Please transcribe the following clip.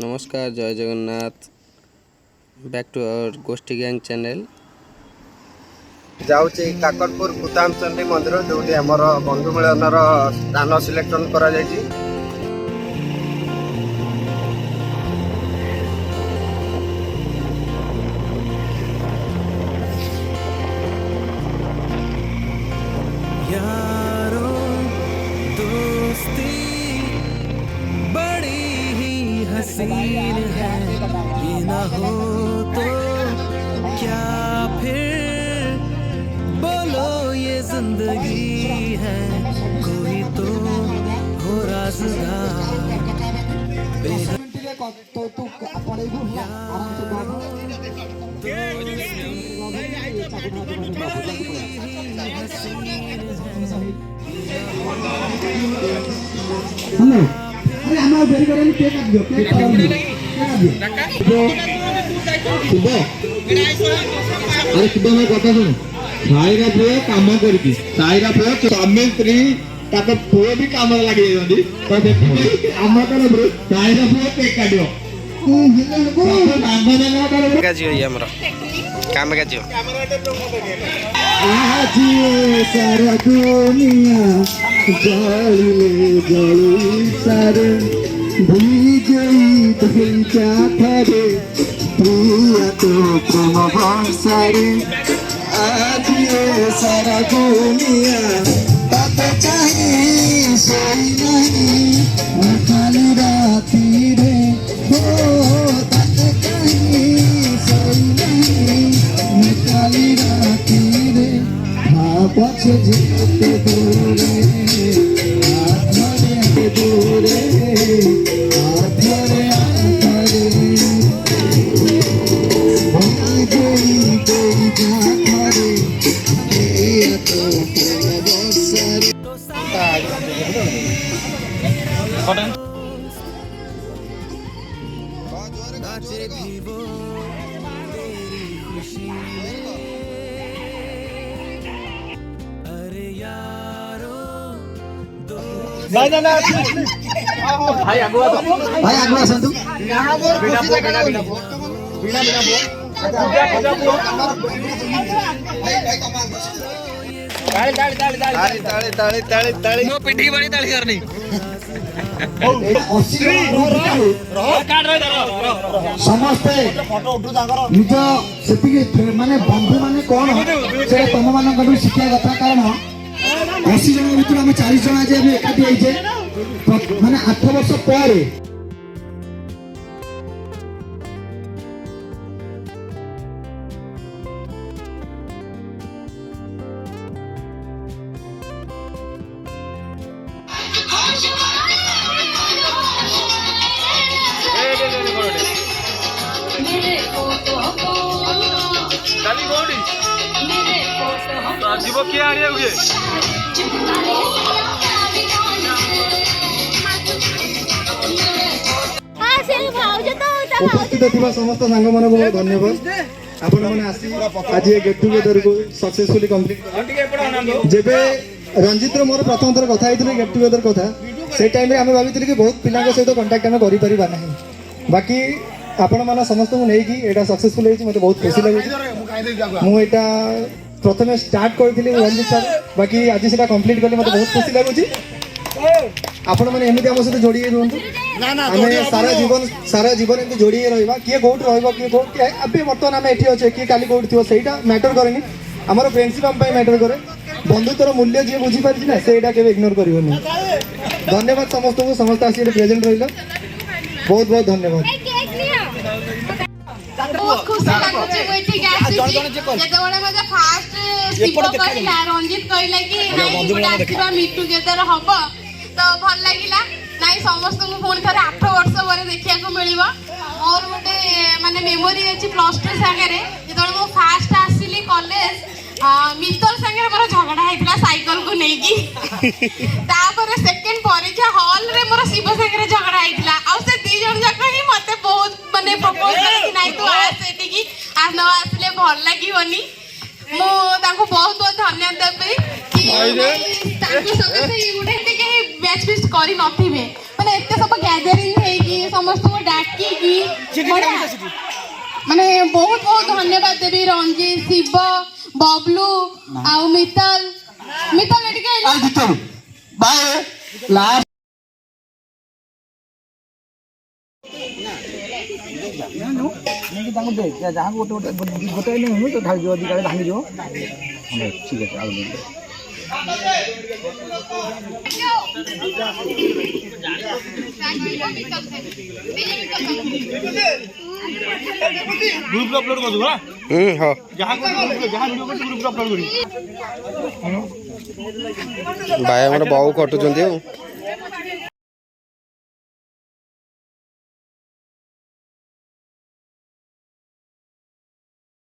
नमस्कार जय Jagannath back to our गोष्ठी गैंग चैनल जाऊँगी काकटपुर भूतान चंडी मंदिर जो आमर बंधु मिलन स्थान सिलेक्शन करा जायछि। हसीन है ये ना हो तो क्या फिर बोलो ये जिंदगी है कोई तो हो राज़दार अरे हमारा बेरी करें केक काट दियो केक काट दियो सुबह अरे सुबह मैं कथा सुन साईरा पुओ काम करकी साईरा पुओ स्वामी स्त्री ताको पुओ भी काम लागे जंदी तो देखि काम करे ब्रो साईरा पुओ केक काटियो गाजियो ये हमरा काम गाजियो आज ये सारा दुनिया जली सारे भूल गई तुम क्या करे प्रिया तो प्रेम बरसारे आज ये सारा दुनिया तब चाहिए सोई नहीं खाली राती रे हो तब चाहिए सोई नहीं खाली राती रे हाँ पछ जीते दूरे दूरे भाई आगुआ संतु पिठी बड़ी ताली करनी समस्ते निज से माने बंधु माने कौन से तुम मान शिखा कथा कारण 80 जन भर आम 40 जन आज एकाठी होइछे माने 8 वर्ष पर किए आने हुए उपस्थित थिबा समस्त सांग मानक बहुत धन्यवाद आपण माने आसी आज गेट टुगेदर को सक्सेसफुली कंप्लीट जेबे रंजित रो मोर प्रथम थर कथा आइथिले गेट टुगेदर कथा से टाइम रे हम भाबिथिले कि बहुत पिला के सहित कांटेक्ट हम करि परिबा नाही बाकी आपण माने समस्त को नै कि एटा सक्सेसफुल हेछि मते बहुत खुशी लागै मु एटा प्रथमे स्टार्ट करथिले रंजित सर बाकी आज सेटा कंप्लीट करले मते बहुत खुशी लागुची आपण माने एमिति हम सहित जोड़ी रहंतु ना ना हमें सारा जीवन एमती जोड़ी रहबा किए कोट रहबा किए कोट के अबे वर्तमान हम एठी अछे कि काली कोट थियो सेटा मैटर करेनी हमर फ्रेंडशिप हम पय मैटर करे बंधुत्वर मूल्य जे बुझी पारछि ना सेटा केबे इग्नोर करिवनी धन्यवाद समस्त को समस्त आसी प्रेजेंट रहिलो बहुत बहुत धन्यवाद बहुत खुशी लाଗୁଛି ମୁଁ ଏଠି ଆସିଛି ଯେତେବେଳେ ମୋତେ ଫାଷ୍ଟ ଶିବ କହିଲା ରଞ୍ଜିତ କହିଲା କି ନାଇଁ ଗୋଟେ ଆସିବା ମିଟ୍ ଟୁଗେଦର ହବ ତ ଭଲ ଲାଗିଲା ନାଇଁ ସମସ୍ତଙ୍କୁ ପୁଣି ଥରେ 8 ବର୍ଷ ପରେ ଦେଖିବାକୁ ମିଳିବ ମୋର ଗୋଟେ ମାନେ ମେମୋରି ଅଛି +2 ସାଙ୍ଗରେ ଯେତେବେଳେ ମୁଁ ଫାଷ୍ଟ ଆସିଲି କଲେଜ मित्तल संगे मोर झगड़ा होता साइकिल को लेकिन तापर सेकेंड परीक्षा हॉल रे मोर शिव संगे झगड़ा होता आ से दी जन जाक ही मते बहुत माने प्रपोज करे कि नहीं तू आस एटी की आ न आसले भल लागिवनी मो ताको बहुत बहुत धन्यवाद देबे कि ताको संगे से गुडे के बैच फिस्ट करी नथिबे माने एते सब गैदरिंग हे कि समस्त डाकिकी माने बहुत बहुत धन्यवाद देवी रंजीत शिव बबलू आउ मित्तल मित्तल एटिके बाय लास्ट ग्रुप अपलोड कर दूंगा हाँ जहां वीडियो कर ग्रुप अपलोड करी भाई हमारे बहु कटुଛନ୍ତି ଆଉ